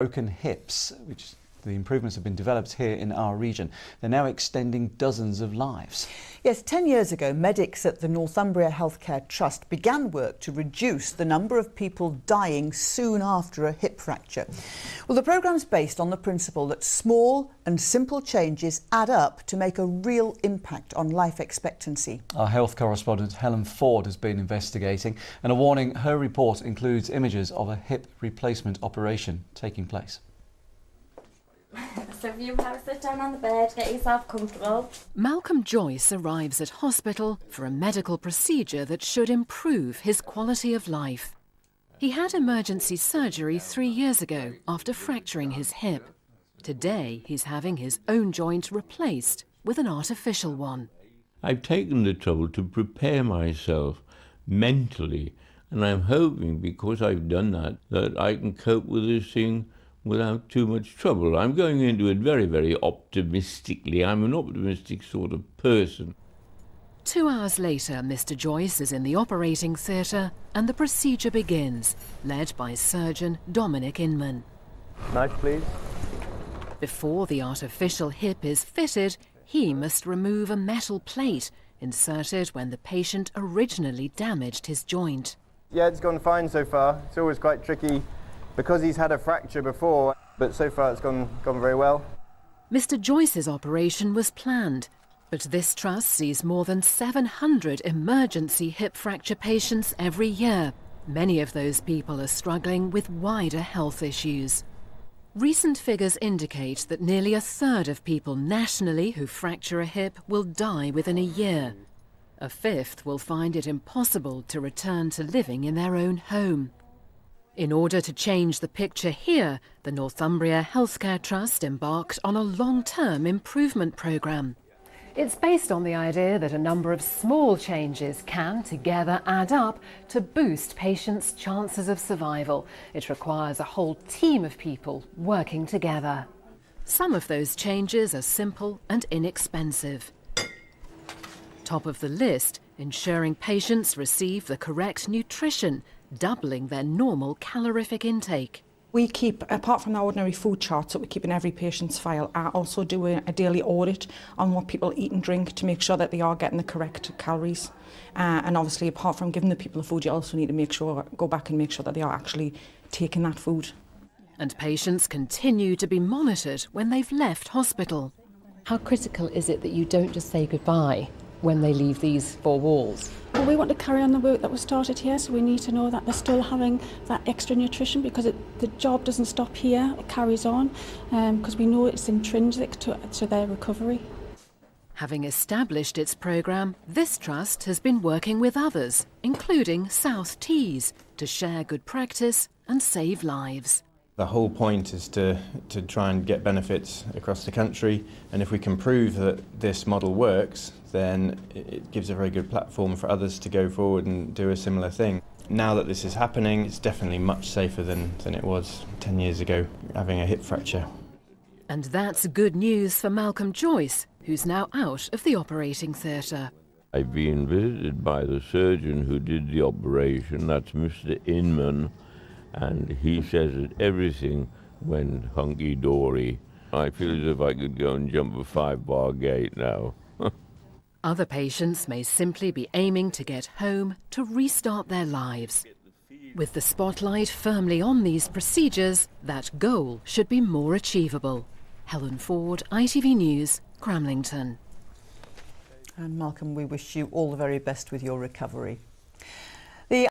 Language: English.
Broken hips, which the improvements have been developed here in our region. They're now extending dozens of lives. Yes, 10 years ago, medics at the Northumbria Healthcare Trust began work to reduce the number of people dying soon after a hip fracture. Well, the programme's based on the principle that small and simple changes add up to make a real impact on life expectancy. Our health correspondent Helen Ford has been investigating, and a warning: her report includes images of a hip replacement operation taking place. So if you have a sit down on the bed, get yourself comfortable. Malcolm Joyce arrives at hospital for a medical procedure that should improve his quality of life. He had emergency surgery 3 years ago after fracturing his hip. Today he's having his own joint replaced with an artificial one. I've taken the trouble to prepare myself mentally, and I'm hoping, because I've done that I can cope with this thing without too much trouble. I'm going into it very, very optimistically. I'm an optimistic sort of person. 2 hours later, Mr. Joyce is in the operating theatre and the procedure begins, led by surgeon Dominic Inman. Knife, please. Before the artificial hip is fitted, he must remove a metal plate inserted when the patient originally damaged his joint. Yeah, it's gone fine so far. It's always quite tricky because he's had a fracture before, but so far it's gone very well. Mr. Joyce's operation was planned, but this trust sees more than 700 emergency hip fracture patients every year. Many of those people are struggling with wider health issues. Recent figures indicate that nearly a third of people nationally who fracture a hip will die within a year. A fifth will find it impossible to return to living in their own home. In order to change the picture here, the Northumbria Healthcare Trust embarked on a long-term improvement programme. It's based on the idea that a number of small changes can together add up to boost patients' chances of survival. It requires a whole team of people working together. Some of those changes are simple and inexpensive. Top of the list, ensuring patients receive the correct nutrition, doubling their normal calorific intake. We keep, apart from the ordinary food charts that we keep in every patient's file, I also do a daily audit on what people eat and drink to make sure that they are getting the correct calories. And obviously, apart from giving the people the food, you also need to go back and make sure that they are actually taking that food. And patients continue to be monitored when they've left hospital. How critical is it that you don't just say goodbye when they leave these four walls? Well, we want to carry on the work that was started here, so we need to know that they're still having that extra nutrition, because the job doesn't stop here, it carries on, because we know it's intrinsic to their recovery. Having established its programme, this trust has been working with others, including South Tees, to share good practice and save lives. The whole point is to try and get benefits across the country, and if we can prove that this model works, then it gives a very good platform for others to go forward and do a similar thing. Now that this is happening, it's definitely much safer than it was 10 years ago, having a hip fracture. And that's good news for Malcolm Joyce, who's now out of the operating theatre. I've been visited by the surgeon who did the operation, that's Mr. Inman, and he says that everything went hunky-dory. I feel as if I could go and jump a 5-bar gate now. Other patients may simply be aiming to get home to restart their lives. With the spotlight firmly on these procedures, that goal should be more achievable. Helen Ford, ITV News, Cramlington. And Malcolm, we wish you all the very best with your recovery.